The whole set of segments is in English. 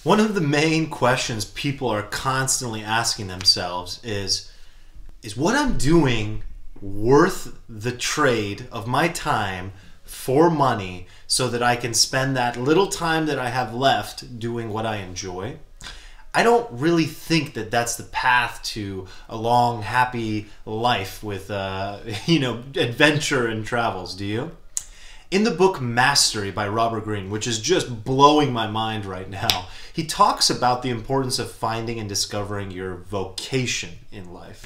One of the main questions people are constantly asking themselves is what I'm doing worth the trade of my time for money so that I can spend that little time that I have left doing what I enjoy? I don't really think that that's the path to a long, happy life with, adventure and travels. Do you? In the book Mastery by Robert Greene, which is just blowing my mind right now, he talks about the importance of finding and discovering your vocation in life.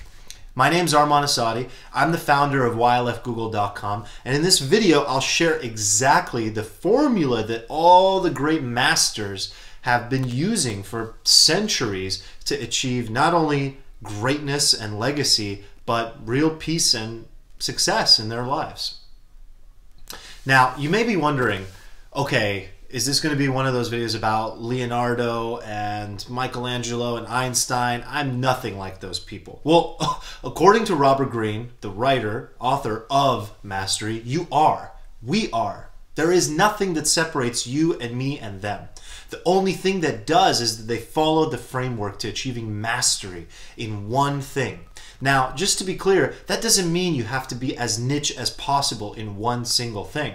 My name's Arman Asadi. I'm the founder of whylefgoogle.com, and in this video I'll share exactly the formula that all the great masters have been using for centuries to achieve not only greatness and legacy, but real peace and success in their lives. Now, you may be wondering, okay, is this going to be one of those videos about Leonardo and Michelangelo and Einstein? I'm nothing like those people. Well, according to Robert Greene, the writer, author of Mastery, you are. We are. There is nothing that separates you and me and them. The only thing that does is that they followed the framework to achieving mastery in one thing. Now, just to be clear, that doesn't mean you have to be as niche as possible in one single thing.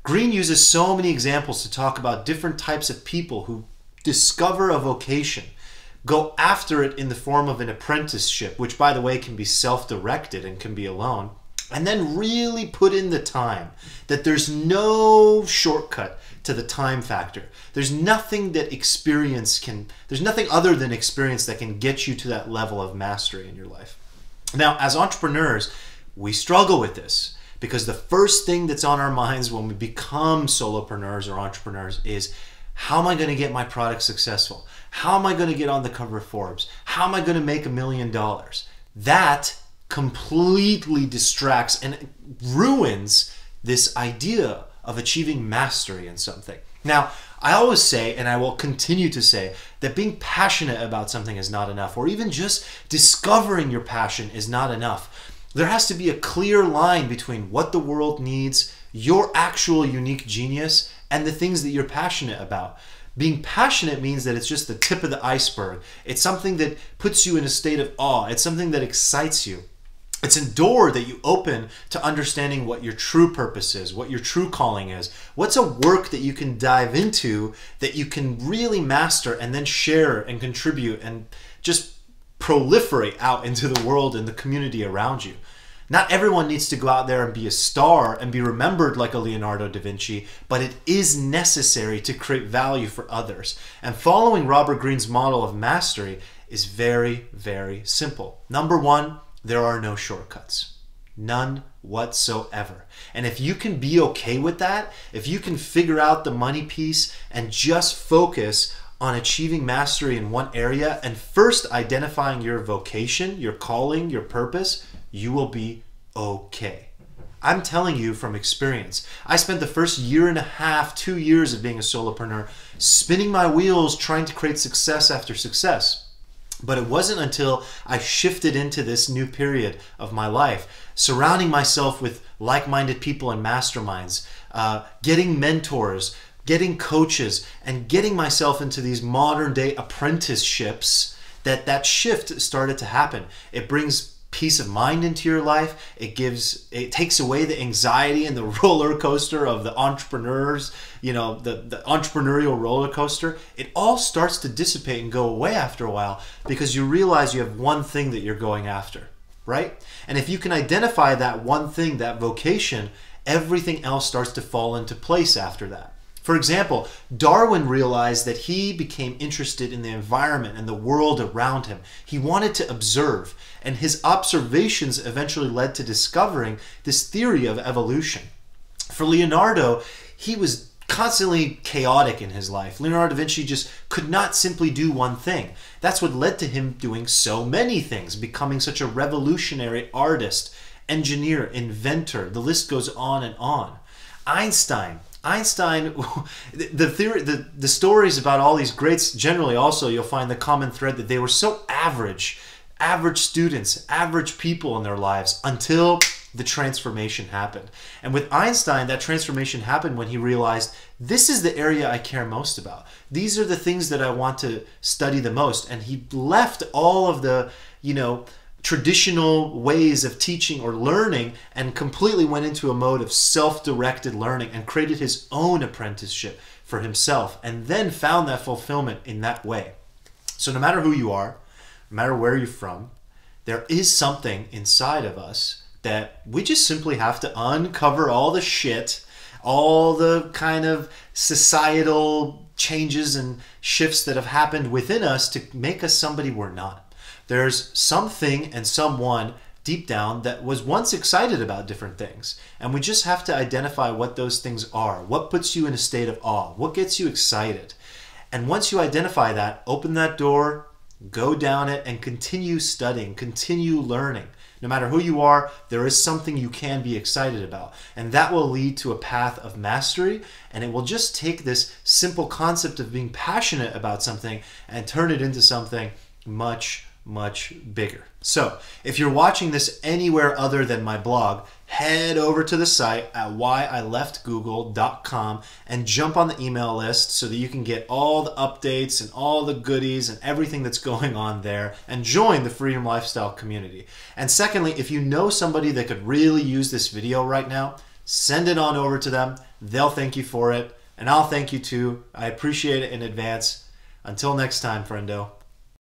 Greene uses so many examples to talk about different types of people who discover a vocation, go after it in the form of an apprenticeship, which by the way can be self-directed and can be alone, and then really put in the time, that there's no shortcut to the time factor. There's nothing that there's nothing other than experience that can get you to that level of mastery in your life. Now, as entrepreneurs, we struggle with this because the first thing that's on our minds when we become solopreneurs or entrepreneurs is, how am I going to get my product successful? How am I going to get on the cover of Forbes? How am I going to make $1 million? That completely distracts and ruins this idea of achieving mastery in something. Now, I always say, and I will continue to say, that being passionate about something is not enough, or even just discovering your passion is not enough. There has to be a clear line between what the world needs, your actual unique genius, and the things that you're passionate about. Being passionate means that it's just the tip of the iceberg. It's something that puts you in a state of awe. It's something that excites you. It's a door that you open to understanding what your true purpose is, what your true calling is. What's a work that you can dive into that you can really master and then share and contribute and just proliferate out into the world and the community around you. Not everyone needs to go out there and be a star and be remembered like a Leonardo da Vinci, but it is necessary to create value for others. And following Robert Greene's model of mastery is very, very simple. Number one, there are no shortcuts. None whatsoever. And if you can be okay with that, if you can figure out the money piece and just focus on achieving mastery in one area and first identifying your vocation, your calling, your purpose, you will be okay. I'm telling you from experience. I spent the first year and a half, 2 years of being a solopreneur, spinning my wheels trying to create success after success. But it wasn't until I shifted into this new period of my life, surrounding myself with like-minded people and masterminds, getting mentors, getting coaches, and getting myself into these modern-day apprenticeships, that shift started to happen. It brings peace of mind into your life. It takes away the anxiety and the roller coaster of the entrepreneurs, the entrepreneurial roller coaster. It all starts to dissipate and go away after a while because you realize you have one thing that you're going after, right? And if you can identify that one thing, that vocation, everything else starts to fall into place after that. For example, Darwin realized that he became interested in the environment and the world around him. He wanted to observe, and his observations eventually led to discovering this theory of evolution. For Leonardo, he was constantly chaotic in his life. Leonardo da Vinci just could not simply do one thing. That's what led to him doing so many things, becoming such a revolutionary artist, engineer, inventor. The list goes on and on. Einstein, the stories about all these greats, generally also you'll find the common thread that they were so average students, average people in their lives until the transformation happened. And with Einstein, that transformation happened when he realized, this is the area I care most about. These are the things that I want to study the most. And he left all of the, traditional ways of teaching or learning and completely went into a mode of self-directed learning and created his own apprenticeship for himself, and then found that fulfillment in that way. So no matter who you are, no matter where you're from, there is something inside of us that we just simply have to uncover all the shit, all the kind of societal changes and shifts that have happened within us to make us somebody we're not. There's something and someone deep down that was once excited about different things. And we just have to identify what those things are. What puts you in a state of awe? What gets you excited? And once you identify that, open that door, go down it, and continue studying, continue learning. No matter who you are, there is something you can be excited about. And that will lead to a path of mastery. And it will just take this simple concept of being passionate about something and turn it into something much bigger. So if you're watching this anywhere other than my blog, head over to the site at whyileftgoogle.com and jump on the email list so that you can get all the updates and all the goodies and everything that's going on there, and join the Freedom Lifestyle community. And secondly, if you know somebody that could really use this video right now, send it on over to them. They'll thank you for it, and I'll thank you too. I appreciate it in advance. Until next time, friendo.